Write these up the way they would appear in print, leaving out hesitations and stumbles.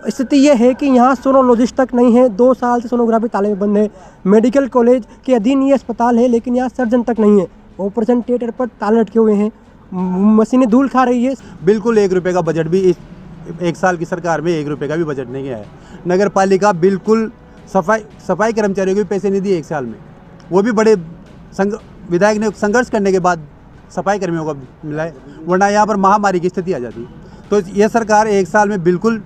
स्थिति ये है कि यहाँ सोनोलॉजिस्ट तक नहीं है। 2 साल से सोनोग्राफी ताले में बंद है। मेडिकल कॉलेज के अधीन ये अस्पताल है, लेकिन यहाँ सर्जन तक नहीं है। ऑपरेशन थिएटर पर ताले लटके हुए हैं, मशीनें धूल खा रही है। बिल्कुल 1 रुपये का बजट भी इस 1 साल की सरकार में 1 रुपये का भी बजट नहीं है। नगर पालिका बिल्कुल सफाई कर्मचारियों को भी पैसे नहीं दिए 1 साल में। वो भी बड़े विधायक ने संघर्ष करने के बाद सफाई कर्मियों को मिला है, वरना यहाँ पर महामारी की स्थिति आ जाती। तो ये सरकार 1 साल में बिल्कुल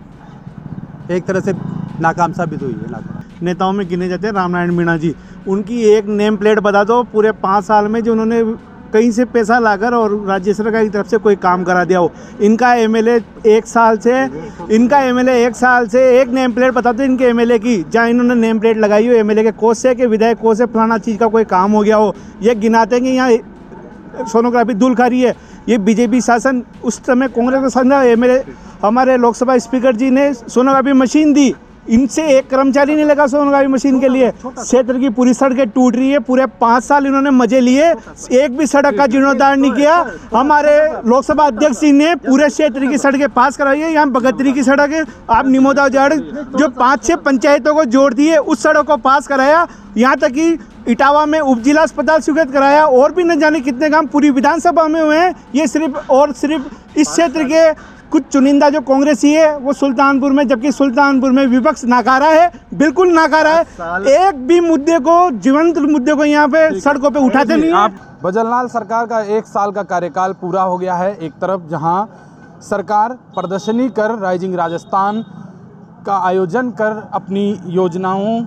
एक तरह से नाकाम साबित हुई है। नेताओं में गिने जाते हैं रामनारायण मीणा जी, उनकी एक नेम प्लेट बता दो पूरे 5 साल में जो उन्होंने कहीं से पैसा लाकर और राज्य सरकार की तरफ से कोई काम करा दिया हो। इनका एमएलए 1 साल से एक नेम प्लेट बता दो इनके एमएलए की, जहाँ इन्होंने नेम प्लेट लगाई हो एमएलए के कोष से कि विधायक कोष से फलाना चीज़ का कोई काम हो गया हो। ये गिनाते हैं कि यहाँ सोनोग्राफी धूल खा रही है। ये बीजेपी शासन उस समय कांग्रेस का शासन एमएलए हमारे लोकसभा स्पीकर जी ने सोनोग्राफी मशीन दी, इनसे एक कर्मचारी नहीं लगा सोनोग्राफी मशीन के लिए। क्षेत्र की पूरी सड़कें टूट रही है, पूरे 5 साल इन्होंने मजे लिए, एक भी सड़क का जीर्णोद्धार नहीं किया। हमारे लोकसभा अध्यक्ष जी ने पूरे क्षेत्र की सड़कें पास कराई है। यहाँ बगतरी की सड़क है, आप निमोदा जड़ जो 5-6 पंचायतों को जोड़ दिए, उस सड़क को पास कराया। यहाँ तक कि इटावा में उपजिला अस्पताल स्वीकृत कराया, और भी न जाने कितने काम पूरी विधानसभा में हुए हैं। ये सिर्फ इस क्षेत्र के कुछ चुनिंदा जो कांग्रेसी है वो सुल्तानपुर में, जबकि सुल्तानपुर में विपक्ष नाकारा है, बिल्कुल नाकारा है। एक भी मुद्दे को, जीवंत मुद्दे को यहाँ पे सड़कों पे उठाते नहीं। आप भजनलाल सरकार का 1 साल का कार्यकाल पूरा हो गया है। एक तरफ जहां सरकार प्रदर्शनी कर राइजिंग राजस्थान का आयोजन कर अपनी योजनाओं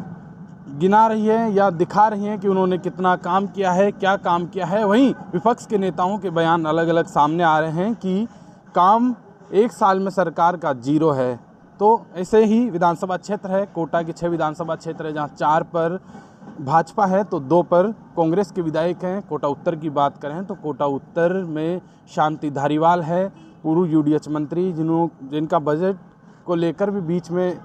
गिना रही है या दिखा रही है कि उन्होंने कितना काम किया है, क्या काम किया है, वहीं विपक्ष के नेताओं के बयान अलग अलग सामने आ रहे हैं कि काम 1 साल में सरकार का 0 है। तो ऐसे ही विधानसभा क्षेत्र है, कोटा के 6 विधानसभा क्षेत्र है, जहां 4 पर भाजपा है तो 2 पर कांग्रेस के विधायक हैं। कोटा उत्तर की बात करें तो कोटा उत्तर में शांति धारीवाल है, पूर्व यूडीएच मंत्री, जिनका बजट को लेकर भी बीच में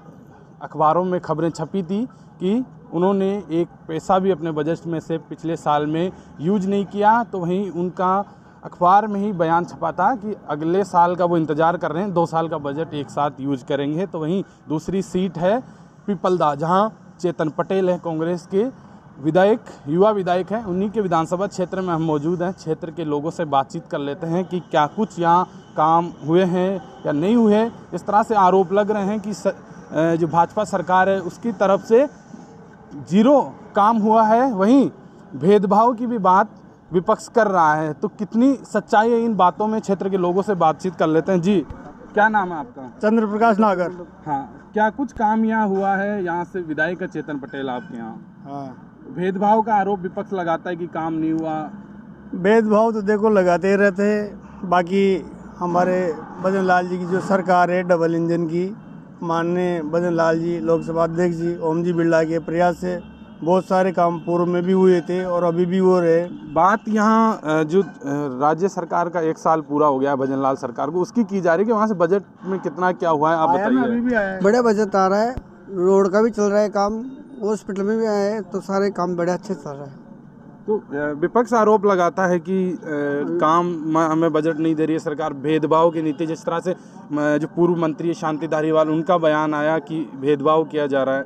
अखबारों में खबरें छपी थी कि उन्होंने 1 पैसा भी अपने बजट में से पिछले साल में यूज नहीं किया। तो वहीं उनका अखबार में ही बयान छपा था कि अगले साल का वो इंतज़ार कर रहे हैं, 2 साल का बजट एक साथ यूज करेंगे। तो वहीं दूसरी सीट है पिपलदा, जहां चेतन पटेल हैं, कांग्रेस के विधायक, युवा विधायक हैं। उन्हीं के विधानसभा क्षेत्र में हम मौजूद हैं। क्षेत्र के लोगों से बातचीत कर लेते हैं कि क्या कुछ यहाँ काम हुए हैं या नहीं हुए। इस तरह से आरोप लग रहे हैं कि जो भाजपा सरकार है उसकी तरफ से 0 काम हुआ है। वहीं भेदभाव की भी बात विपक्ष कर रहा है, तो कितनी सच्चाई है इन बातों में, क्षेत्र के लोगों से बातचीत कर लेते हैं। जी, क्या नाम है आपका? चंद्र प्रकाश नागर। हाँ, क्या कुछ काम यहाँ हुआ है? यहाँ से विधायक है चेतन पटेल आपके यहाँ। हाँ, भेदभाव का आरोप विपक्ष लगाता है कि काम नहीं हुआ। भेदभाव तो देखो लगाते ही रहते हैं। बाकी हमारे भजनलाल जी की जो सरकार है डबल इंजन की, माननीय भजनलाल जी लोकसभा अध्यक्ष जी ओम जी बिरला के प्रयास से बहुत सारे काम पूर्व में भी हुए थे और अभी भी हो रहे। बात यहाँ जो राज्य सरकार का 1 साल पूरा हो गया है भजनलाल सरकार को, उसकी की जा रही है कि वहाँ से बजट में कितना क्या हुआ है, आप बताइए। अभी भी आया है, बड़ा बजट आ रहा है, रोड का भी चल रहा है काम, हॉस्पिटल में भी आया है, तो सारे काम बड़े अच्छे चल रहा है। तो विपक्ष आरोप लगाता है कि काम हमें बजट नहीं दे रही है सरकार, भेदभाव की नीति। जिस तरह से जो पूर्व मंत्री शांति धारीवाल, उनका बयान आया कि भेदभाव किया जा रहा है।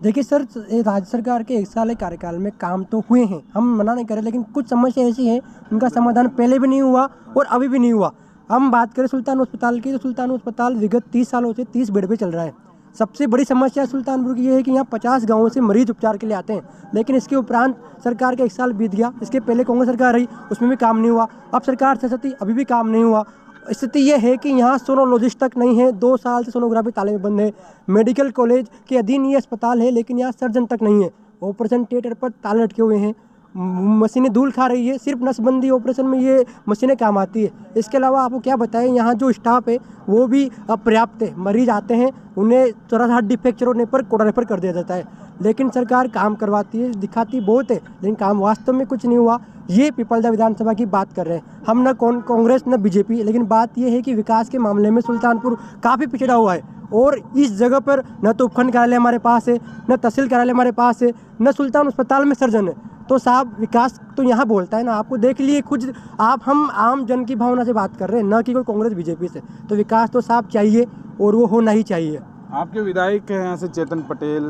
देखिए सर, राज्य सरकार के 1 साल के कार्यकाल में काम तो हुए हैं, हम मना नहीं कर रहे, लेकिन कुछ समस्या ऐसी है उनका समाधान पहले भी नहीं हुआ और अभी भी नहीं हुआ। हम बात करें सुल्तान अस्पताल की, तो सुल्तान अस्पताल विगत 30 सालों से 30 बेड पे चल रहा है। सबसे बड़ी समस्या सुल्तानपुर की ये है कि यहाँ 50 गाँवों से मरीज उपचार के लिए आते हैं, लेकिन इसके उपरांत सरकार का 1 साल बीत गया। इसके पहले कांग्रेस सरकार रही, उसमें भी काम नहीं हुआ। अब सरकार सती, अभी भी काम नहीं हुआ। स्थिति ये है कि यहाँ सोनोलॉजिस्ट तक नहीं है। 2 साल से सोनोग्राफी ताले में बंद है। मेडिकल कॉलेज के अधीन ये अस्पताल है, लेकिन यहाँ सर्जन तक नहीं है। ऑपरेशन थिएटर पर ताले लटके हुए हैं, मशीनें धूल खा रही है। सिर्फ नसबंदी ऑपरेशन में ये मशीनें काम आती है। इसके अलावा आपको क्या बताएं, यहाँ जो स्टाफ है वो भी अपर्याप्त है। मरीज आते हैं, उन्हें थोड़ा सा डिफेक्चर होने पर कोटा रेफर कर दिया जाता है, लेकिन सरकार काम करवाती है, दिखाती बहुत है, लेकिन काम वास्तव में कुछ नहीं हुआ। ये पिपलदा विधानसभा की बात कर रहे हैं हम, न कांग्रेस न बीजेपी, लेकिन बात यह है कि विकास के मामले में सुल्तानपुर काफ़ी पिछड़ा हुआ है। और इस जगह पर न तो उपखंड कार्यालय हमारे पास है, न तहसील कार्यालय हमारे पास है, न सुल्तान अस्पताल में सर्जन है। तो साहब विकास तो यहाँ बोलता है ना, आपको देख लिए खुद आप, हम आम जन की भावना से बात कर रहे हैं, न कि कोई कांग्रेस बीजेपी से। तो विकास तो साहब चाहिए और वो होना ही चाहिए। आपके विधायक हैं यहाँ से चेतन पटेल,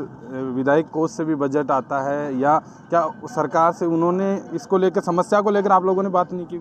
विधायक कोष से भी बजट आता है, या क्या सरकार से उन्होंने इसको लेकर, समस्या को लेकर आप लोगों ने बात नहीं की?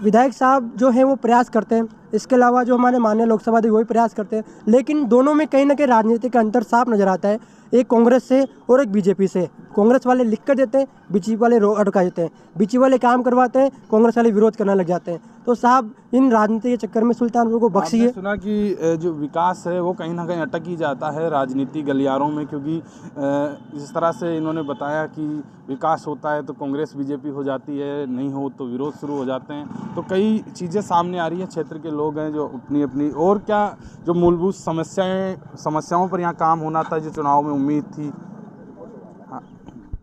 विधायक साहब जो हैं वो प्रयास करते हैं, इसके अलावा जो हमारे माननीय लोकसभा अध्यक्ष वही प्रयास करते हैं, लेकिन दोनों में कहीं ना कहीं राजनीति का अंतर साफ नजर आता है, एक कांग्रेस से और एक बीजेपी से। कांग्रेस वाले लिख कर देते हैं, बीजेपी वाले अटका देते हैं, बीजेपी वाले काम करवाते हैं, कांग्रेस वाले विरोध करने लग जाते हैं। तो साहब इन राजनीति के चक्कर में सुल्तानपुर को बख्शिए। आपने सुना कि जो विकास है वो कहीं ना कहीं अटक ही जाता है राजनीति गलियारों में, क्योंकि जिस तरह से इन्होंने बताया कि विकास होता है तो कांग्रेस बीजेपी हो जाती है, नहीं हो तो विरोध शुरू हो जाते हैं। तो कई चीज़ें सामने आ रही हैं, क्षेत्र के लोग हैं जो अपनी अपनी, और क्या जो मूलभूत समस्याओं पर यहाँ काम होना था, जो चुनाव में उम्मीद थी। हाँ,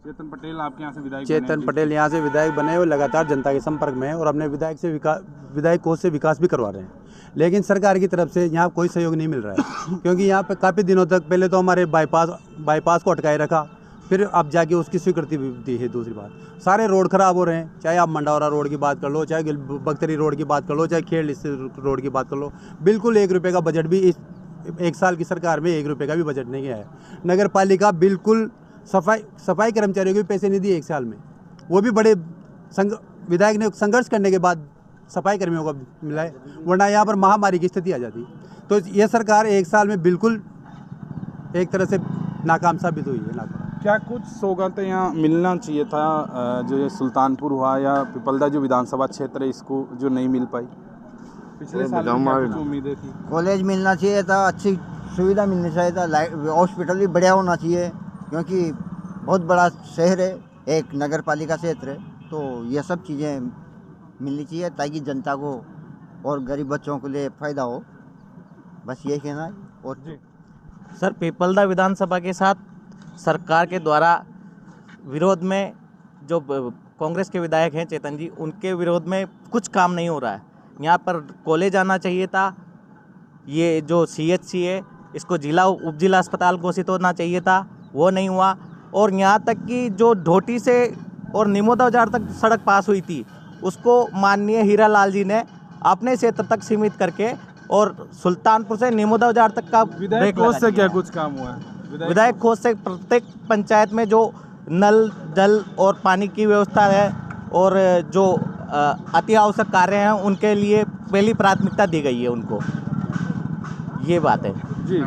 चेतन पटेल आपके यहाँ से विधायक बने हैं। चेतन पटेल यहाँ से विधायक बने हुए लगातार जनता के संपर्क में हैं और अपने विधायक कोष से विकास भी करवा रहे हैं, लेकिन सरकार की तरफ से यहाँ कोई सहयोग नहीं मिल रहा है। क्योंकि यहाँ पे काफ़ी दिनों तक पहले तो हमारे बाईपास को अटकाए रखा, फिर अब जाके उसकी स्वीकृति भी दी है। दूसरी बात, सारे रोड खराब हो रहे हैं, चाहे आप मंडावरा रोड की बात कर लो, चाहे बख्तरी रोड की बात कर लो, चाहे खेड़ रोड की बात कर लो, बिल्कुल 1 रुपये का बजट भी इस 1 साल की सरकार में 1 रुपये का भी बजट नहीं गया है। नगर पालिका बिल्कुल सफाई कर्मचारियों को भी पैसे नहीं दिए 1 साल में, वो भी बड़े विधायक ने संघर्ष करने के बाद सफाई कर्मियों को मिला है, वरना यहाँ पर महामारी की स्थिति आ जाती। तो ये सरकार 1 साल में बिल्कुल एक तरह से नाकाम साबित हुई है। क्या कुछ सौगातें यहाँ मिलना चाहिए था, जो ये सुल्तानपुर हुआ या पिपलदा जो विधानसभा क्षेत्र है, इसको जो नहीं मिल पाई? पिछले साल में क्या कुछ उम्मीदें थी? कॉलेज मिलना चाहिए था, अच्छी सुविधा मिलनी चाहिए था, हॉस्पिटल भी बढ़िया होना चाहिए, क्योंकि बहुत बड़ा शहर है, एक नगर पालिका क्षेत्र है, तो ये सब चीज़ें मिलनी चाहिए ताकि जनता को और गरीब बच्चों के लिए फ़ायदा हो। बस ये कहना है। और सर, पिपलदा विधानसभा के साथ सरकार के द्वारा विरोध में जो कांग्रेस के विधायक हैं चेतन जी, उनके विरोध में कुछ काम नहीं हो रहा है। यहाँ पर कॉलेज आना चाहिए था, ये जो CHC है इसको उपजिला अस्पताल घोषित होना चाहिए था, वो नहीं हुआ। और यहाँ तक कि जो ढोटी से और निमोदा बाजार तक सड़क पास हुई थी, उसको माननीय हीरालाल जी ने अपने क्षेत्र तक सीमित करके और सुल्तानपुर से निमोदा बाजार तक का विधायक कोष से क्या कुछ काम हुआ है? विधायक कोष से प्रत्येक पंचायत में जो नल जल और पानी की व्यवस्था है और जो अति आवश्यक कार्य हैं उनके लिए पहली प्राथमिकता दी गई है उनको, ये बात है जी।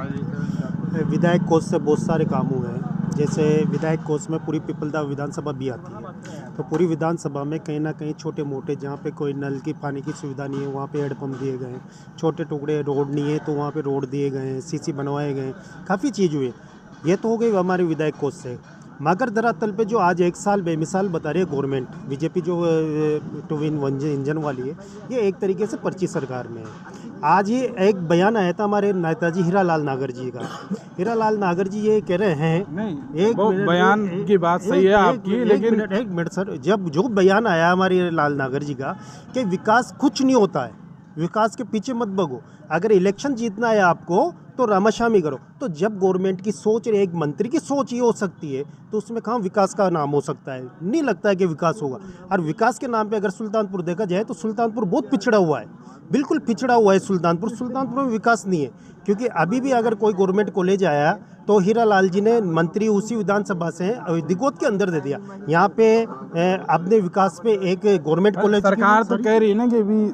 विधायक कोष से बहुत सारे काम हुए हैं, जैसे विधायक कोष में पूरी पिपलदा विधानसभा भी आती है, तो पूरी विधानसभा में कहीं ना कहीं छोटे मोटे जहाँ पे कोई नल की पानी की सुविधा नहीं है वहाँ पे हैंडपम्प दिए गए हैं, छोटे टुकड़े रोड नहीं है तो वहाँ पे रोड दिए गए हैं, CC बनवाए गए, काफ़ी चीज़ हुई। ये तो हो गई हमारे विधायक कोष से। मगर धरातल पे जो आज 1 साल बेमिसाल बता रही है गवर्नमेंट, बीजेपी जो 2 in 1 इंजन वाली है, ये एक तरीके से पर्ची सरकार में है। आज ये एक बयान आया था हमारे नेताजी हीरालाल नागर जी का। हीरालाल नागर जी ये कह रहे हैं, नहीं वो बयान की बात सही है आपकी, लेकिन एक मिनट सर, जब जो बयान आया हमारे हीरालाल नागर जी का कि विकास कुछ नहीं होता है, विकास के पीछे मत भगो, अगर इलेक्शन जीतना है आपको तो रामाशामी करो। तो जब गवर्नमेंट की सोच, एक मंत्री की सोच ये हो सकती है, तो उसमें कहाँ विकास का नाम हो सकता है? नहीं लगता है कि विकास होगा। और विकास के नाम पे अगर सुल्तानपुर देखा जाए तो सुल्तानपुर बहुत पिछड़ा हुआ है, बिल्कुल पिछड़ा हुआ है सुल्तानपुर में विकास नहीं है। क्योंकि अभी भी अगर कोई गवर्नमेंट कॉलेज आया तो हीरालाल जी ने मंत्री उसी विधानसभा से दिगोद के अंदर दे दिया। यहाँ पे अपने विकास पे एक गवर्नमेंट कॉलेज, सरकार तो कह रही है ना कि अभी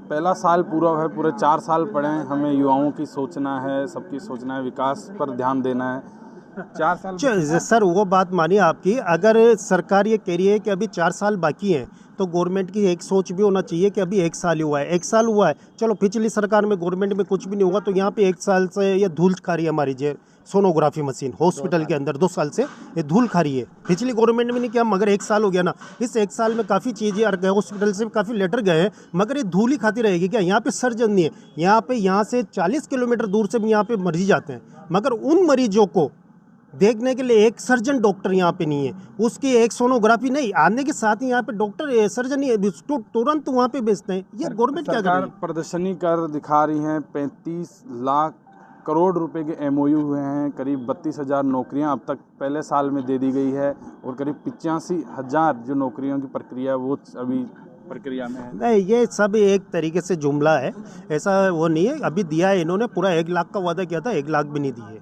पहला साल पूरा है, पूरे 4 साल पड़े हैं, हमें युवाओं की सोचना है, सबकी सोचना है, विकास पर ध्यान देना है। 4 साल सर वो बात मानिए आपकी, अगर सरकार ये कह रही है कि अभी 4 साल बाकी हैं तो गवर्नमेंट की एक सोच भी होना चाहिए कि अभी 1 साल ही हुआ है, 1 साल हुआ है, चलो पिछली सरकार में गवर्नमेंट में कुछ भी नहीं हुआ तो यहाँ पे 1 साल से ये धूल खा रही है हमारी जो सोनोग्राफी मशीन हॉस्पिटल के अंदर 2 साल से ये धूल खा रही है। पिछली गवर्नमेंट में नहीं किया, मगर 1 साल हो गया ना, इस 1 साल में काफ़ी चीज़ें हॉस्पिटल से काफ़ी लेटर गए हैं, मगर ये धूल ही खाती रहेगी क्या? यहाँ पे सर्जन नहीं है, यहाँ से 40 किलोमीटर दूर से भी यहाँ पे मरीज जाते हैं, मगर उन मरीजों को देखने के लिए एक सर्जन डॉक्टर यहाँ पे नहीं है, उसकी एक सोनोग्राफी नहीं आने के साथ ही यहाँ पे डॉक्टर सर्जन नहीं है, तुरंत वहाँ पे बेचते हैं। ये गवर्नमेंट क्या कर रही है? प्रदर्शनी कर दिखा रही हैं, 35 लाख करोड़ रुपए के MOU हुए हैं, करीब 32,000 नौकरियां अब तक पहले साल में दे दी गई है और करीब 85,000 जो नौकरियों की प्रक्रिया है वो अभी प्रक्रिया में है? नहीं, ये सब एक तरीके से जुमला है, ऐसा वो नहीं है। अभी दिया है इन्होंने, पूरा 1 लाख का वादा किया था, 1 लाख भी नहीं दिए।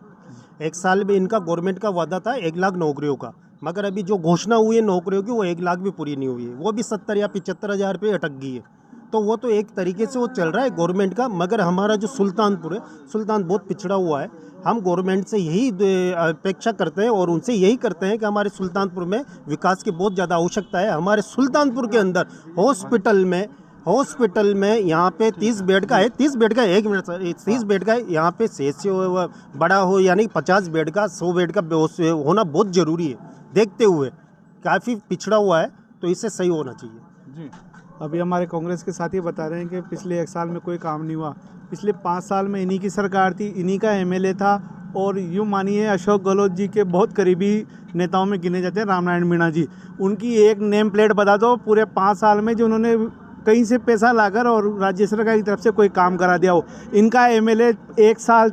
1 साल में इनका गवर्नमेंट का वादा था 1 लाख नौकरियों का, मगर अभी जो घोषणा हुई है नौकरियों की वो 1 लाख भी पूरी नहीं हुई है, वो भी 70 या 75 हज़ार पे अटक गई है। तो वो तो एक तरीके से वो चल रहा है गवर्नमेंट का, मगर हमारा जो सुल्तानपुर है, सुल्तान बहुत पिछड़ा हुआ है। हम गवर्नमेंट से यही अपेक्षा करते हैं और उनसे यही करते हैं कि हमारे सुल्तानपुर में विकास की बहुत ज़्यादा आवश्यकता है। हमारे सुल्तानपुर के अंदर हॉस्पिटल में यहाँ पे 30 बेड का है, 30 बेड का 1 मिनट सर, 30 बेड का है। यहाँ पे CHC बड़ा हो, यानी 50 बेड का, 100 बेड का होना बहुत ज़रूरी है। देखते हुए काफ़ी पिछड़ा हुआ है, तो इससे सही होना चाहिए जी। अभी हमारे कांग्रेस के साथी बता रहे हैं कि पिछले 1 साल में कोई काम नहीं हुआ। पिछले 5 साल में इन्हीं की सरकार थी, इन्हीं का MLA था, और यूँ मानिए अशोक गहलोत जी के बहुत करीबी नेताओं में गिने जाते हैं रामनारायण मीणा जी। उनकी एक नेम प्लेट बता दो पूरे 5 साल में जो उन्होंने कहीं से पैसा लाकर और राज्य सरकार की तरफ से कोई काम करा दिया हो। इनका MLA 1 साल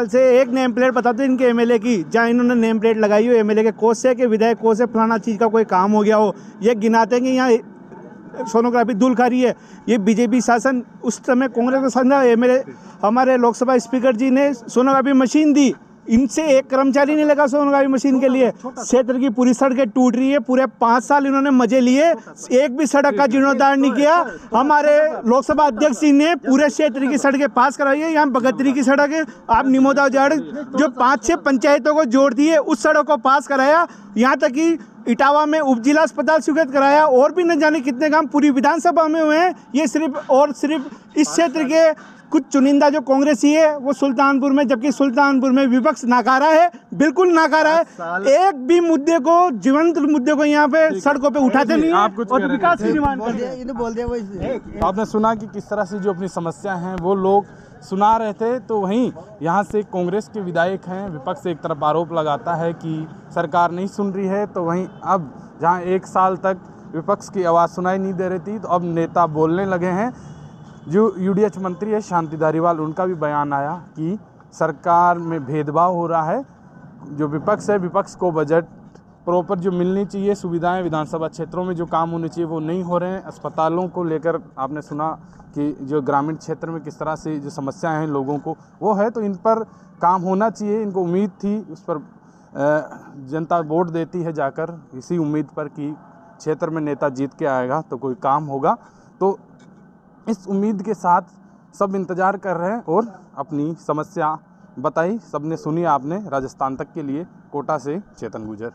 से एक नेम प्लेट बता दो इनके MLA की, जहाँ इन्होंने नेम प्लेट लगाई हो MLA के कोष से कि विधायक कोष से फलाना चीज़ का कोई काम हो गया हो। ये गिनाते हैं कि यहाँ सोनोग्राफी धूल खा रही है। ये बीजेपी शासन उस समय कांग्रेस के साथ MLA हमारे लोकसभा स्पीकर जी ने सोनोग्राफी मशीन दी, इनसे एक कर्मचारी नहीं लगा सोनोग्राफी मशीन के लिए। क्षेत्र की पूरी सड़कें टूट रही है, पूरे 5 साल इन्होंने मजे लिए, एक भी सड़क का जीर्णोद्धार नहीं किया। हमारे लोकसभा अध्यक्ष जी ने पूरे क्षेत्र की सड़कें पास कराई है। यहाँ बगतरी की सड़क है, आप निमोदा जड़ जो 5-6 पंचायतों को जोड़ती है, उस सड़क को पास कराया। यहाँ तक कि इटावा में उपजिला अस्पताल स्वीकृत कराया, और भी न जाने कितने काम पूरी विधानसभा में हुए हैं। ये सिर्फ इस क्षेत्र के कुछ चुनिंदा जो कांग्रेसी है वो सुल्तानपुर में, जबकि सुल्तानपुर में विपक्ष नाकारा है, बिल्कुल नाकारा है। एक भी मुद्दे को, जीवंत मुद्दे को यहाँ पे सड़कों पे उठाते नहीं आप कुछ और विकास की डिमांड बोल दिया वो तो आपने सुना कि किस तरह से जो अपनी समस्या हैं वो लोग सुना रहे थे। तो वहीं यहाँ से कांग्रेस के विधायक हैं, विपक्ष एक तरफ आरोप लगाता है कि सरकार नहीं सुन रही है, तो वहीं अब जहाँ 1 साल तक विपक्ष की आवाज़ सुनाई नहीं दे रही थी, तो अब नेता बोलने लगे हैं। जो UDH मंत्री है शांति धारीवाल, उनका भी बयान आया कि सरकार में भेदभाव हो रहा है। जो विपक्ष है, विपक्ष को बजट प्रॉपर जो मिलनी चाहिए, सुविधाएं विधानसभा क्षेत्रों में जो काम होने चाहिए वो नहीं हो रहे हैं। अस्पतालों को लेकर आपने सुना कि जो ग्रामीण क्षेत्र में किस तरह से जो समस्याएं हैं लोगों को वो है, तो इन पर काम होना चाहिए। इनको उम्मीद थी, उस पर जनता वोट देती है जाकर इसी उम्मीद पर कि क्षेत्र में नेता जीत के आएगा तो कोई काम होगा। तो इस उम्मीद के साथ सब इंतज़ार कर रहे हैं और अपनी समस्या बताई, सबने सुनी आपने। राजस्थान तक के लिए कोटा से चेतन गुजर।